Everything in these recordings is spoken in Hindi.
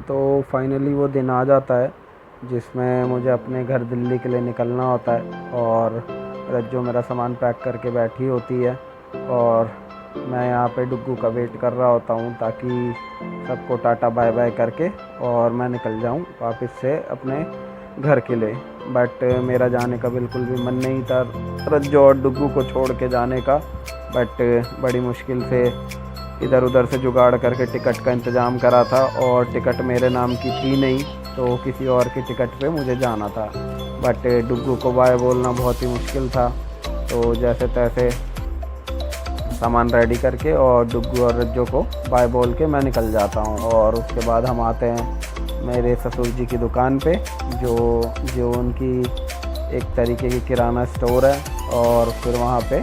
तो फाइनली वो दिन आ जाता है जिसमें मुझे अपने घर दिल्ली के लिए निकलना होता है और रज्जो मेरा सामान पैक करके बैठी होती है और मैं यहाँ पे डुग्गू का वेट कर रहा होता हूँ ताकि सबको टाटा बाय बाय करके और मैं निकल जाऊँ वापस से अपने घर के लिए। बट मेरा जाने का बिल्कुल भी मन नहीं था रज्जो और डुग्गू को छोड़ के जाने का। बट बड़ी मुश्किल से इधर उधर से जुगाड़ करके टिकट का इंतज़ाम करा था और टिकट मेरे नाम की थी नहीं, तो किसी और की टिकट पे मुझे जाना था। बट डुग्गू को बाय बोलना बहुत ही मुश्किल था, तो जैसे तैसे सामान रेडी करके और डुग्गू और रज्जो को बाय बोल के मैं निकल जाता हूँ। और उसके बाद हम आते हैं मेरे ससुर जी की दुकान पे, जो उनकी एक तरीके की किराना स्टोर है। और फिर वहाँ पे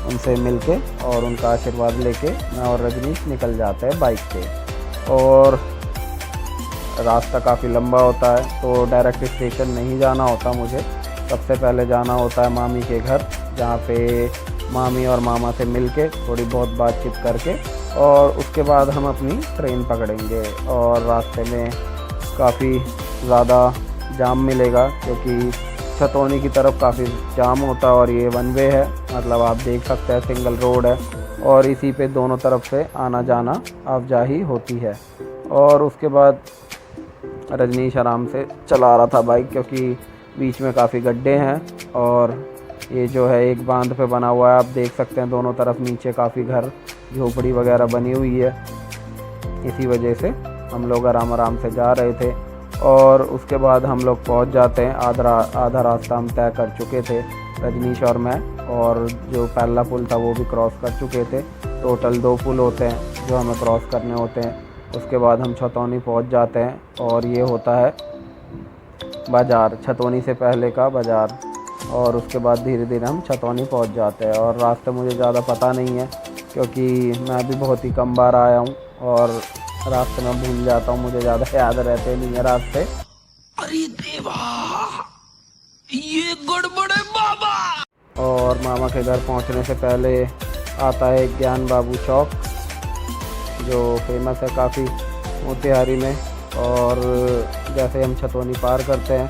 उनसे मिलके और उनका आशीर्वाद लेके मैं और रजनीश निकल जाते हैं बाइक पे। और रास्ता काफ़ी लंबा होता है, तो डायरेक्ट स्टेशन नहीं जाना होता मुझे। सबसे पहले जाना होता है मामी के घर, जहाँ पे मामी और मामा से मिलके थोड़ी बहुत बातचीत करके और उसके बाद हम अपनी ट्रेन पकड़ेंगे। और रास्ते में काफ़ी ज़्यादा जाम मिलेगा क्योंकि छतौनी की तरफ काफ़ी जाम होता है और ये वन वे है, मतलब आप देख सकते हैं सिंगल रोड है और इसी पे दोनों तरफ से आना जाना आवाजाही होती है। और उसके बाद रजनीश आराम से चला रहा था बाइक क्योंकि बीच में काफ़ी गड्ढे हैं और ये जो है एक बांध पे बना हुआ है, आप देख सकते हैं दोनों तरफ नीचे काफ़ी घर झोपड़ी वगैरह बनी हुई है। इसी वजह से हम लोग आराम आराम से जा रहे थे। और उसके बाद हम लोग पहुंच जाते हैं, आधा रास्ता हम तय कर चुके थे रजनीश और मैं, और जो पहला पुल था वो भी क्रॉस कर चुके थे। टोटल 2 पुल होते हैं जो हमें क्रॉस करने होते हैं। उसके बाद हम छतौनी पहुंच जाते हैं और ये होता है बाज़ार, छतौनी से पहले का बाज़ार। और उसके बाद धीरे धीरे हम छतौनी पहुंच जाते हैं। और रास्ते मुझे ज़्यादा पता नहीं है क्योंकि मैं भी बहुत ही कम बार आया हूं और रास्ते में भूल जाता हूं, मुझे ज़्यादा याद रहते नहीं है रास्ते। अरे देवा, ये गड़बड़ है बाबा। और मामा के घर पहुंचने से पहले आता है ज्ञान बाबू चौक, जो फेमस है काफ़ी मोतिहारी में। और जैसे हम छतौनी पार करते हैं,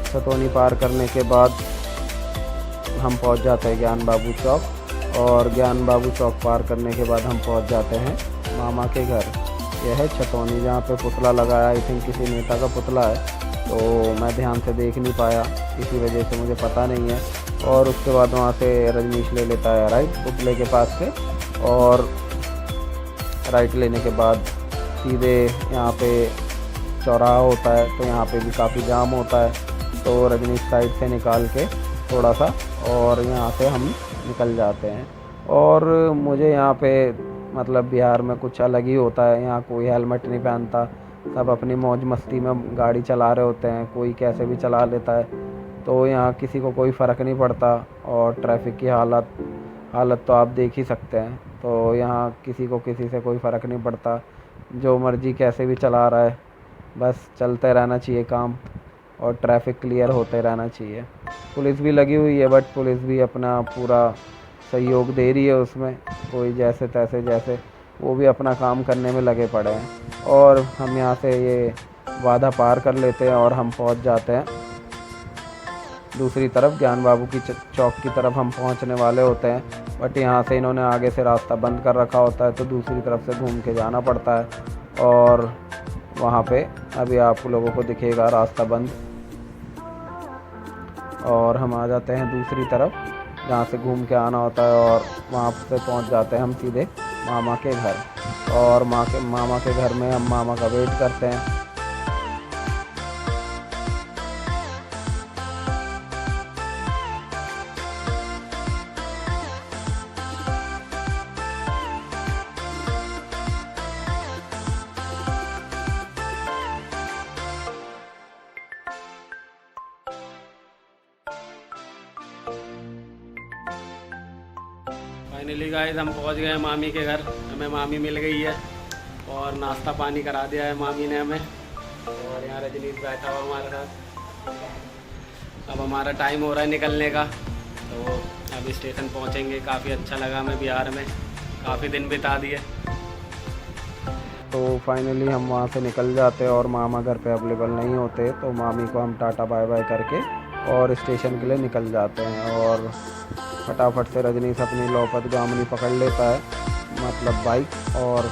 छतौनी पार करने के बाद हम पहुंच जाते हैं ज्ञान बाबू चौक। और ज्ञान बाबू चौक पार करने के बाद हम पहुंच जाते हैं मामा के घर। यह है छतौनी, जहाँ पे पुतला लगाया, आई थिंक किसी नेता का पुतला है, तो मैं ध्यान से देख नहीं पाया, इसी वजह से मुझे पता नहीं है। और उसके बाद वहाँ से रजनीश ले लेता है राइट पुतले के पास से, और राइट लेने के बाद सीधे यहाँ पे चौराहा होता है, तो यहाँ पे भी काफ़ी जाम होता है। तो रजनीश साइड से निकाल के थोड़ा सा और यहाँ से हम निकल जाते हैं। और मुझे यहाँ पे मतलब बिहार में कुछ अलग ही होता है, यहाँ कोई हेलमेट नहीं पहनता, सब अपनी मौज मस्ती में गाड़ी चला रहे होते हैं, कोई कैसे भी चला लेता है। तो यहाँ किसी को कोई फ़र्क नहीं पड़ता। और ट्रैफिक की हालत तो आप देख ही सकते हैं। तो यहाँ किसी को किसी से कोई फ़र्क नहीं पड़ता, जो मर्ज़ी कैसे भी चला रहा है, बस चलते रहना चाहिए काम और ट्रैफिक क्लियर होते रहना चाहिए। पुलिस भी लगी हुई है, बट पुलिस भी अपना पूरा सहयोग दे रही है उसमें, कोई जैसे तैसे जैसे वो भी अपना काम करने में लगे पड़े हैं। और हम यहाँ से ये वादा पार कर लेते हैं और हम पहुँच जाते हैं दूसरी तरफ, ज्ञान बाबू की चौक की तरफ हम पहुँचने वाले होते हैं। बट यहाँ से इन्होंने आगे से रास्ता बंद कर रखा होता है, तो दूसरी तरफ से घूम के जाना पड़ता है। और वहाँ पे अभी आप लोगों को दिखेगा रास्ता बंद, और हम आ जाते हैं दूसरी तरफ जहाँ से घूम के आना होता है। और वहाँ से पहुँच जाते हैं हम सीधे मामा के घर। और मामा के घर में हम मामा का वेट करते हैं। फाइनली गाइस हम पहुंच गए हैं मामी के घर। हमें मामी मिल गई है और नाश्ता पानी करा दिया है मामी ने हमें। और यहाँ रजनीश बैठा हुआ हमारे साथ। अब हमारा टाइम हो रहा है निकलने का, तो अब स्टेशन पहुंचेंगे। काफ़ी अच्छा लगा हमें बिहार में, काफ़ी दिन बिता दिए। तो फाइनली हम वहाँ से निकल जाते हैं और मामा घर पे अवेलेबल नहीं होते, तो मामी को हम टाटा बाय बाय करके और स्टेशन के लिए निकल जाते हैं। और फटाफट से रजनीश अपनी लोपत गामनी पकड़ लेता है, मतलब बाइक, और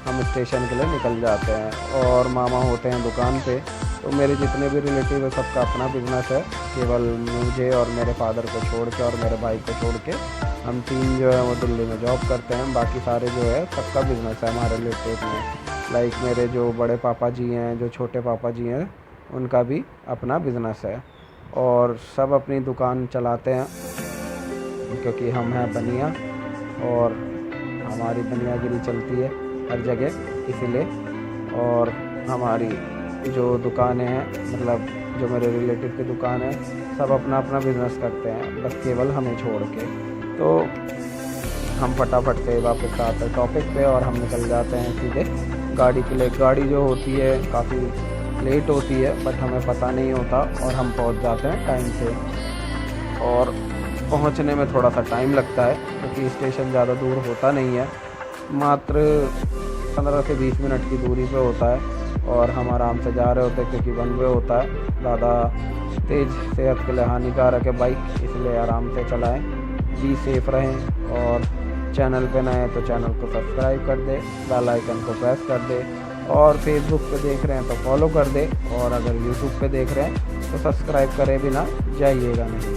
हम स्टेशन के लिए निकल जाते हैं। और मामा होते हैं दुकान पे। तो मेरे जितने भी रिलेटिव है सबका अपना बिजनेस है, केवल मुझे और मेरे फादर को छोड़ के और मेरे भाई को छोड़ के हम 3 जो है वो दिल्ली में जॉब करते हैं। बाकी सारे जो है सबका बिजनेस है हमारे रिलेटिव में। लाइक मेरे जो बड़े पापा जी हैं, जो छोटे पापा जी हैं, उनका भी अपना बिजनेस है और सब अपनी दुकान चलाते हैं, क्योंकि हम हैं बनिया और हमारी बनियागिरी चलती है हर जगह, इसीलिए। और हमारी जो दुकानें हैं, मतलब जो मेरे रिलेटिव की दुकान है, सब अपना अपना बिजनेस करते हैं, बस केवल हमें छोड़ के। तो हम फटाफट से वापस आते हैं टॉपिक पे और हम निकल जाते हैं सीधे गाड़ी के लिए। गाड़ी जो होती है काफ़ी लेट होती है, बट हमें पता नहीं होता और हम पहुंच जाते हैं टाइम से। और पहुंचने में थोड़ा सा टाइम लगता है, क्योंकि स्टेशन ज़्यादा दूर होता नहीं है, मात्र 15 से 20 मिनट की दूरी पे होता है। और हम आराम से जा रहे होते हैं, क्योंकि वन वे होता है। ज़्यादा तेज़ सेहत के लिए हानिकारक है बाइक, इसलिए आराम से चलाएं, बी सेफ रहें। और चैनल पे नए हैं तो चैनल को सब्सक्राइब कर दे, बेल आइकन को प्रेस कर दे, और फेसबुक पे देख रहे हैं तो फॉलो कर दे, और अगर यूट्यूब पे देख रहे हैं तो सब्सक्राइब करे बिना जाइएगा नहीं।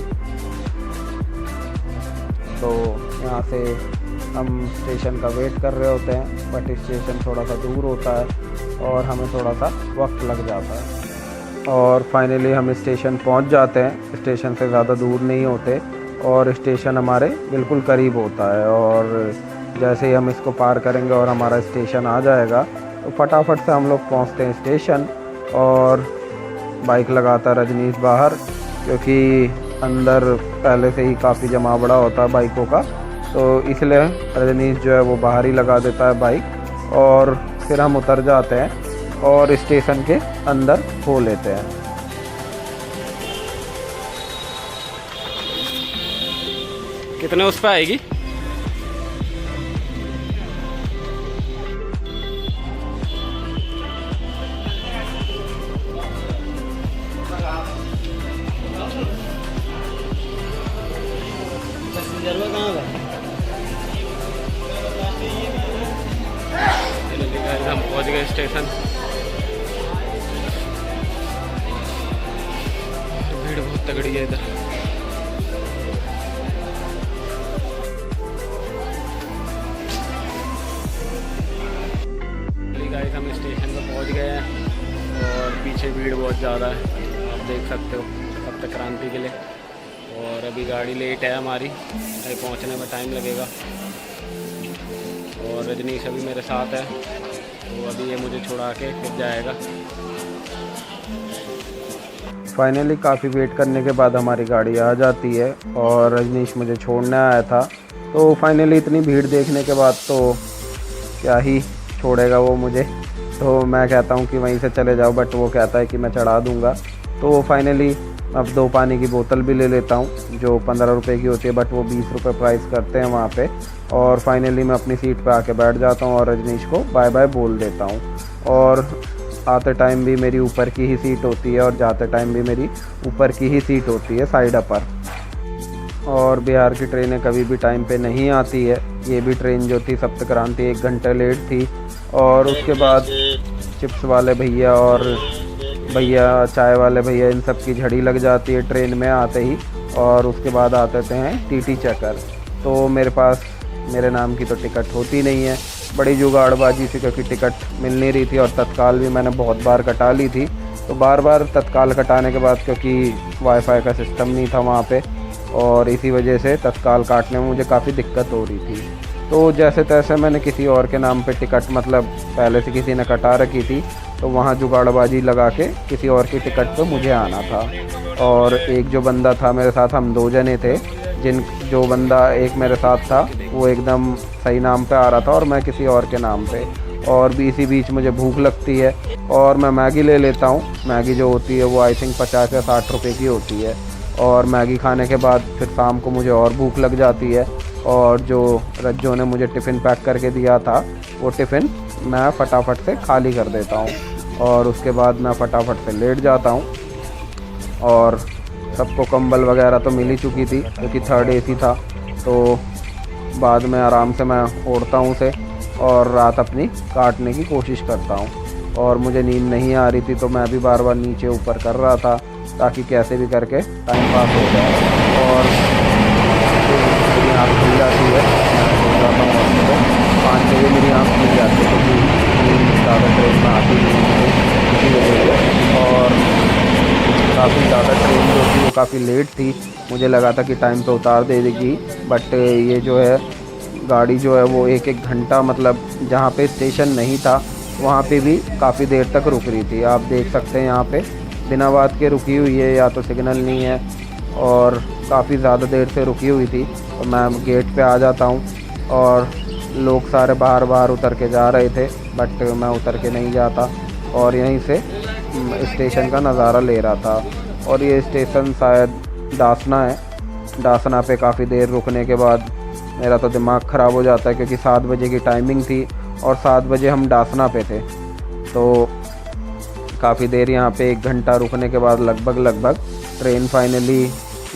तो यहाँ से हम स्टेशन का वेट कर रहे होते हैं, बट स्टेशन थोड़ा सा दूर होता है और हमें थोड़ा सा वक्त लग जाता है। और फाइनली हम स्टेशन पहुँच जाते हैं। स्टेशन से ज़्यादा दूर नहीं होते और स्टेशन हमारे बिल्कुल करीब होता है। और जैसे ही हम इसको पार करेंगे और हमारा स्टेशन आ जाएगा, तो फटाफट से हम लोग पहुँचते हैं स्टेशन। और बाइक लगाता रजनीश बाहर, क्योंकि अंदर पहले से ही काफ़ी जमा बड़ा होता है बाइकों का, तो इसलिए रजनीश जो है वो बाहर ही लगा देता है बाइक। और फिर हम उतर जाते हैं और स्टेशन के अंदर हो लेते हैं। कितने उस पर आएगी? हम पहुंच गए स्टेशन। भीड़ बहुत तगड़ी है इधर। गाइस हम स्टेशन पे पहुंच गए हैं और पीछे भीड़ बहुत ज़्यादा है, आप देख सकते हो, सप्त क्रांति के लिए। और अभी गाड़ी लेट है हमारी, अभी पहुंचने में टाइम लगेगा। और रजनीश अभी मेरे साथ है, तो अभी ये मुझे छुड़ा के फिर जाएगा। फाइनली काफ़ी वेट करने के बाद हमारी गाड़ी आ जाती है और रजनीश मुझे छोड़ने आया था। तो फाइनली इतनी भीड़ देखने के बाद तो क्या ही छोड़ेगा वो मुझे, तो मैं कहता हूँ कि वहीं से चले जाओ, बट वो कहता है कि मैं चढ़ा दूँगा। तो फाइनली अब 2 पानी की बोतल भी ले लेता हूँ, जो 15 रुपये की होती है, बट वो 20 रुपये प्राइस करते हैं वहाँ पे। और फाइनली मैं अपनी सीट पे आके बैठ जाता हूँ और रजनीश को बाय बाय बोल देता हूँ। और आते टाइम भी मेरी ऊपर की ही सीट होती है और जाते टाइम भी मेरी ऊपर की ही सीट होती है, साइड अपर। और बिहार की ट्रेनें कभी भी टाइम पे नहीं आती है। ये भी ट्रेन जो थी सप्त क्रांति 1 घंटे लेट थी। और उसके बाद चिप्स वाले भैया और भैया चाय वाले भैया, इन सब की झड़ी लग जाती है ट्रेन में आते ही। और उसके बाद आते हैं टीटी चक्कर। तो मेरे पास मेरे नाम की तो टिकट होती नहीं है, बड़ी जुगाड़बाजी से, क्योंकि टिकट मिल नहीं रही थी। और तत्काल भी मैंने बहुत बार कटा ली थी, तो बार बार तत्काल कटाने के बाद, क्योंकि वाईफाई का सिस्टम नहीं था वहाँ पे, और इसी वजह से तत्काल काटने में मुझे काफ़ी दिक्कत हो रही थी। तो जैसे तैसे मैंने किसी और के नाम पे टिकट, मतलब पहले से किसी ने कटा रखी थी, तो वहाँ जुगाड़बाजी लगा के किसी और की टिकट पे मुझे आना था। और एक जो बंदा था मेरे साथ, हम 2 जने थे, जो बंदा एक मेरे साथ था वो एकदम सही नाम पे आ रहा था और मैं किसी और के नाम पे। और भी इसी बीच मुझे भूख लगती है और मैं मैगी ले लेता हूँ। मैगी जो होती है वो आई थिंक 50 या 60 रुपये की होती है। और मैगी खाने के बाद फिर शाम को मुझे और भूख लग जाती है। और जो रज्जो ने मुझे टिफ़िन पैक करके दिया था, वो टिफ़िन मैं फटाफट से खाली कर देता हूँ और उसके बाद मैं फटाफट से लेट जाता हूँ। और सबको कंबल वगैरह तो मिल ही चुकी थी क्योंकि थर्ड एसी था, तो बाद में आराम से मैं ओढ़ता हूँ उसे और रात अपनी काटने की कोशिश करता हूँ। और मुझे नींद नहीं आ रही थी तो मैं भी बार बार नीचे ऊपर कर रहा था ताकि कैसे भी करके टाइम पास हो जाए। और मेरी आँख खुल जाती है, मैं सो जाता हूँ और सुबह 5 बजे मेरी आँख खुल जाती है क्योंकि नींद ज़्यादा ट्रेन में आती नहीं है इसी वजह से। और काफ़ी ज़्यादा ट्रेन जो थी वो काफ़ी लेट थी, मुझे लगा था कि टाइम पे उतार दे देगी, बट ये जो है गाड़ी जो है वो एक घंटा मतलब जहाँ पे स्टेशन नहीं था वहाँ पे भी काफ़ी देर तक रुक रही थी। आप देख सकते हैं यहाँ पे बिना बात के रुकी हुई है, या तो सिग्नल नहीं है और काफ़ी ज़्यादा देर से रुकी हुई थी। तो मैं गेट पे आ जाता हूँ और लोग सारे बाहर बाहर उतर के जा रहे थे, बट मैं उतर के नहीं जाता और यहीं से स्टेशन का नज़ारा ले रहा था। और ये स्टेशन शायद डासना है। डासना पे काफ़ी देर रुकने के बाद मेरा तो दिमाग ख़राब हो जाता है क्योंकि 7 बजे की टाइमिंग थी और 7 बजे हम डासना पे थे। तो काफ़ी देर यहाँ पे 1 घंटा रुकने के बाद लगभग ट्रेन फाइनली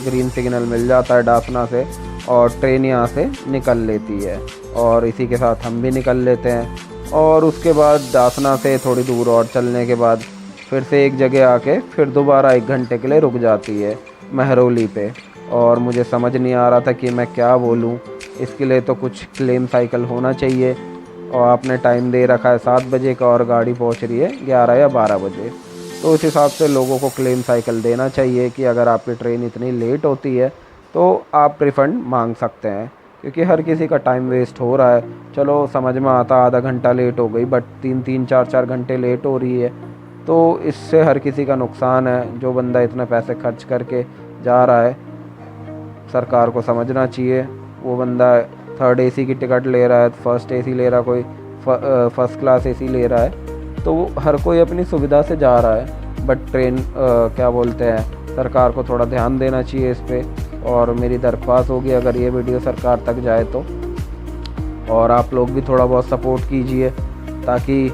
ग्रीन सिग्नल मिल जाता है डासना से और ट्रेन यहाँ से निकल लेती है और इसी के साथ हम भी निकल लेते हैं। और उसके बाद डासना से थोड़ी दूर और चलने के बाद फिर से एक जगह आके फिर दोबारा 1 घंटे के लिए रुक जाती है महरौली पे। और मुझे समझ नहीं आ रहा था कि मैं क्या बोलूँ, इसके लिए तो कुछ क्लेम साइकिल होना चाहिए। और आपने टाइम दे रखा है 7 बजे का और गाड़ी पहुंच रही है 11 या 12 बजे, तो उस हिसाब से लोगों को क्लेम साइकिल देना चाहिए कि अगर आपकी ट्रेन इतनी लेट होती है तो आप रिफ़ंड मांग सकते हैं, क्योंकि हर किसी का टाइम वेस्ट हो रहा है। चलो समझ में आता आधा घंटा लेट हो गई, बट 3-3 4-4 घंटे लेट हो रही है, तो इससे हर किसी का नुकसान है। जो बंदा इतने पैसे खर्च करके जा रहा है, सरकार को समझना चाहिए। वो बंदा थर्ड एसी की टिकट ले रहा है, फर्स्ट एसी ले रहा, कोई फर्स्ट क्लास एसी ले रहा है, तो वो हर कोई अपनी सुविधा से जा रहा है। बट ट्रेन क्या बोलते हैं, सरकार को थोड़ा ध्यान देना चाहिए इस पर। और मेरी दरख्वास्त होगी अगर ये वीडियो सरकार तक जाए तो, और आप लोग भी थोड़ा बहुत सपोर्ट कीजिए ताकि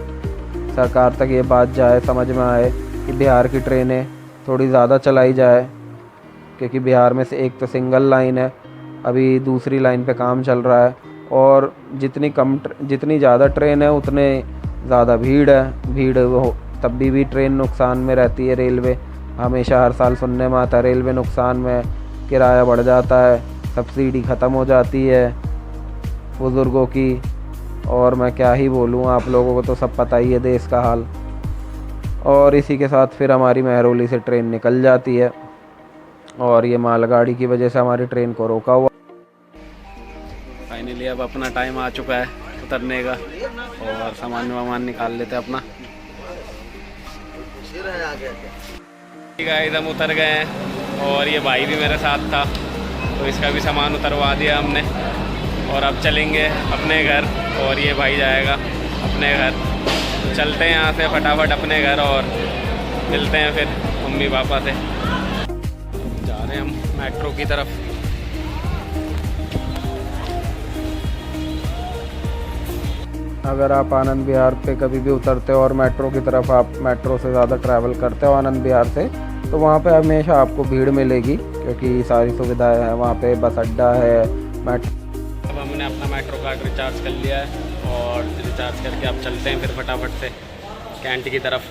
सरकार तक ये बात जाए, समझ में आए कि बिहार की ट्रेनें थोड़ी ज़्यादा चलाई जाए। क्योंकि बिहार में से एक तो सिंगल लाइन है, अभी दूसरी लाइन पे काम चल रहा है, और जितनी ज़्यादा ट्रेन है उतने ज़्यादा भीड़ है। भीड़ हो तब भी ट्रेन नुकसान में रहती है। रेलवे हमेशा हर साल सुनने में आता है रेलवे नुकसान में, किराया बढ़ जाता है, सब्सिडी ख़त्म हो जाती है बुज़ुर्गों की। और मैं क्या ही बोलूँ, आप लोगों को तो सब पता ही है देश का हाल। और इसी के साथ फिर हमारी महरौली से ट्रेन निकल जाती है और ये मालगाड़ी की वजह से हमारी ट्रेन को रोका हुआ। फाइनली अब अपना टाइम आ चुका है उतरने का और सामान वामान निकाल लेते हैं अपना। ठीक है, एकदम उतर गए हैं और ये भाई भी मेरे साथ था तो इसका भी सामान उतरवा दिया हमने और अब चलेंगे अपने घर और ये भाई जाएगा अपने घर। तो चलते हैं यहाँ से फटाफट अपने घर और मिलते हैं फिर मम्मी पापा से। जा रहे हैं हम मेट्रो की तरफ। अगर आप आनंद विहार पे कभी भी उतरते हो और मेट्रो की तरफ आप मेट्रो से ज़्यादा ट्रैवल करते हो आनंद विहार से, तो वहाँ पे हमेशा आपको भीड़ मिलेगी क्योंकि सारी सुविधाएं हैं वहाँ पे। बस अड्डा है, अब हमने अपना मेट्रो कार्ड रिचार्ज कर लिया है और रिचार्ज करके अब चलते हैं फिर फटाफट से कैंट की तरफ।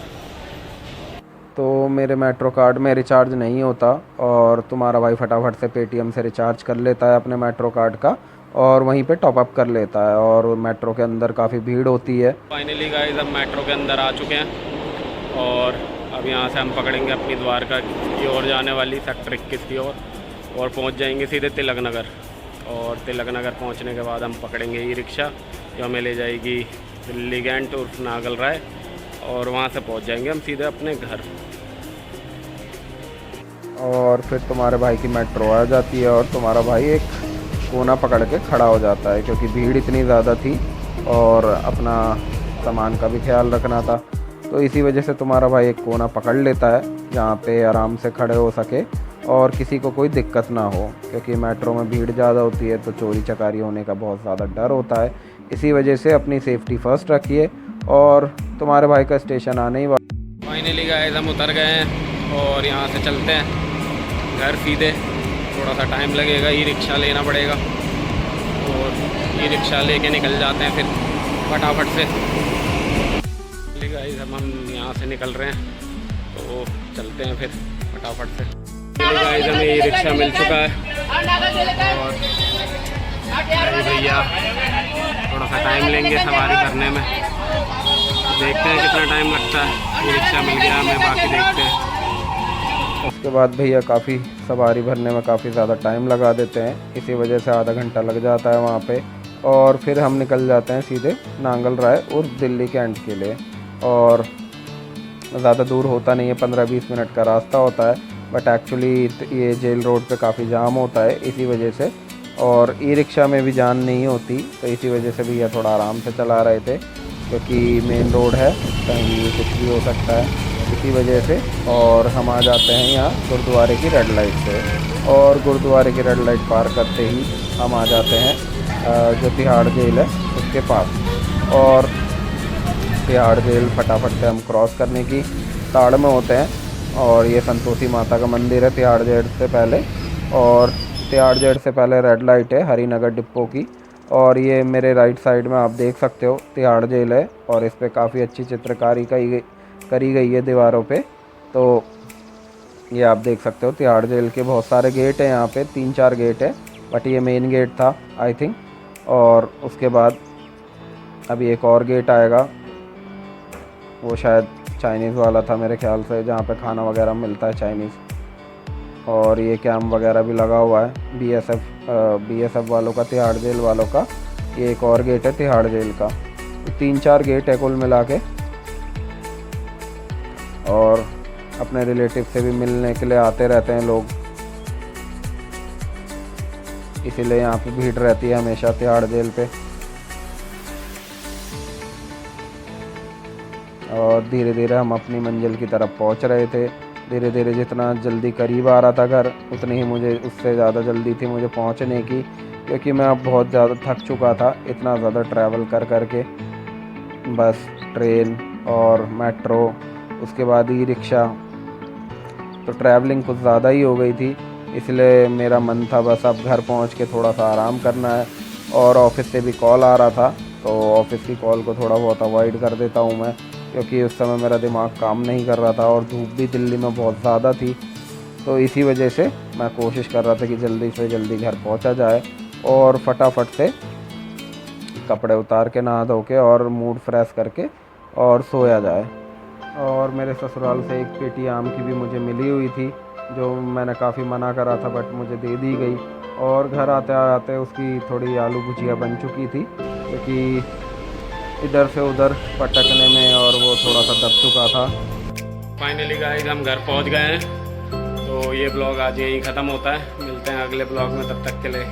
तो मेरे मेट्रो कार्ड में रिचार्ज नहीं होता और तुम्हारा भाई फटाफट से पेटीएम से रिचार्ज कर लेता है अपने मेट्रो कार्ड का और वहीं पे टॉप अप कर लेता है। और मेट्रो के अंदर काफ़ी भीड़ होती है। फाइनली गाइस अब मेट्रो के अंदर आ चुके हैं और अब यहाँ से हम पकड़ेंगे अपनी द्वारका की ओर जाने वाली सेक्टर 21 की ओर और पहुँच जाएंगे सीधे तिलक नगर। और तिलक नगर पहुँचने के बाद हम पकड़ेंगे ई रिक्शा जो हमें ले जाएगी दिल्ली कैंट उर्फ नागल राय और वहाँ से पहुँच जाएंगे हम सीधे अपने घर। और फिर तुम्हारे भाई की मेट्रो आ जाती है और तुम्हारा भाई एक कोना पकड़ के खड़ा हो जाता है क्योंकि भीड़ इतनी ज़्यादा थी और अपना सामान का भी ख्याल रखना था। तो इसी वजह से तुम्हारा भाई एक कोना पकड़ लेता है जहाँ पे आराम से खड़े हो सके और किसी को कोई दिक्कत ना हो, क्योंकि मेट्रो में भीड़ ज़्यादा होती है तो चोरी चकारी होने का बहुत ज़्यादा डर होता है। इसी वजह से अपनी सेफ्टी फ़र्स्ट रखिए और तुम्हारे भाई का स्टेशन आने ही वाला। फाइनली गाइस हम उतर गए हैं और यहाँ से चलते हैं घर सीधे। थोड़ा सा टाइम लगेगा, ई रिक्शा लेना पड़ेगा और ई रिक्शा लेके निकल जाते हैं फिर फटाफट से। गाइस हम यहाँ से निकल रहे हैं तो चलते हैं फिर फटाफट से। गाइस हमें ई रिक्शा मिल चुका है और भैया थोड़ा सा टाइम लेंगे सवारी करने में, देखते हैं कितना टाइम लगता है। ई रिक्शा मिल गया हमें, बाकी देखते हैं। उसके बाद भैया काफ़ी सवारी भरने में काफ़ी ज़्यादा टाइम लगा देते हैं, इसी वजह से आधा घंटा लग जाता है वहाँ पे। और फिर हम निकल जाते हैं सीधे नांगल राय और दिल्ली कैंट के लिए। और ज़्यादा दूर होता नहीं है, 15-20 मिनट का रास्ता होता है, बट एक्चुअली ये जेल रोड पे काफ़ी जाम होता है इसी वजह से। और ई रिक्शा में भी जान नहीं होती, तो इसी वजह से भैया थोड़ा आराम से चला रहे थे, क्योंकि मेन रोड है, कहीं कुछ भी हो सकता है इसी वजह से। और हम आ जाते हैं यहाँ गुरुद्वारे की रेड लाइट से, और गुरुद्वारे की रेड लाइट पार करते ही हम आ जाते हैं जो तिहाड़ जेल है उसके पास। और तिहाड़ जेल फटाफट से हम क्रॉस करने की ताड़ में होते हैं। और ये संतोषी माता का मंदिर है तिहाड़ जेल से पहले, और तिहाड़ जेल से पहले रेड लाइट है हरिनगर डिपो की। और ये मेरे राइट साइड में आप देख सकते हो तिहाड़ जेल है, और इस पर काफ़ी अच्छी चित्रकारी करी गई है दीवारों पे। तो ये आप देख सकते हो तिहाड़ जेल के बहुत सारे गेट हैं यहाँ पे, 3-4 गेट है, बट ये मेन गेट था आई थिंक। और उसके बाद अभी एक और गेट आएगा, वो शायद चाइनीज़ वाला था मेरे ख्याल से, जहाँ पे खाना वगैरह मिलता है चाइनीज़। और ये कैम्प वगैरह भी लगा हुआ है बीएसएफ वालों का, तिहाड़ जेल वालों का। ये एक और गेट है तिहाड़ जेल का। तो 3-4 गेट है कुल मिला के। और अपने रिलेटिव से भी मिलने के लिए आते रहते हैं लोग, इसीलिए यहाँ पे भीड़ रहती है हमेशा तिहाड़ जेल पे। और धीरे धीरे हम अपनी मंजिल की तरफ पहुँच रहे थे। धीरे धीरे जितना जल्दी करीब आ रहा था घर, उतनी ही मुझे उससे ज़्यादा जल्दी थी मुझे पहुँचने की, क्योंकि मैं अब बहुत ज़्यादा थक चुका था इतना ज़्यादा ट्रैवल कर के। बस, ट्रेन और मेट्रो, उसके बाद ई रिक्शा, तो ट्रैवलिंग कुछ ज़्यादा ही हो गई थी। इसलिए मेरा मन था बस अब घर पहुंच के थोड़ा सा आराम करना है। और ऑफिस से भी कॉल आ रहा था, तो ऑफिस की कॉल को थोड़ा बहुत अवॉइड कर देता हूं मैं, क्योंकि उस समय मेरा दिमाग काम नहीं कर रहा था और धूप भी दिल्ली में बहुत ज़्यादा थी। तो इसी वजह से मैं कोशिश कर रहा था कि जल्दी से जल्दी घर पहुंचा जाए और फटाफट से कपड़े उतार के नहा धो के और मूड फ्रेश करके और सोया जाए। और मेरे ससुराल से एक पेटी आम की भी मुझे मिली हुई थी, जो मैंने काफ़ी मना करा था बट मुझे दे दी गई। और घर आते आते उसकी थोड़ी आलू भुजिया बन चुकी थी, क्योंकि इधर से उधर पटकने में और वो थोड़ा सा दब चुका था। फाइनली गाइस हम घर पहुंच गए हैं, तो ये ब्लॉग आज यहीं ख़त्म होता है। मिलते हैं अगले ब्लॉग में, तब तक के लिए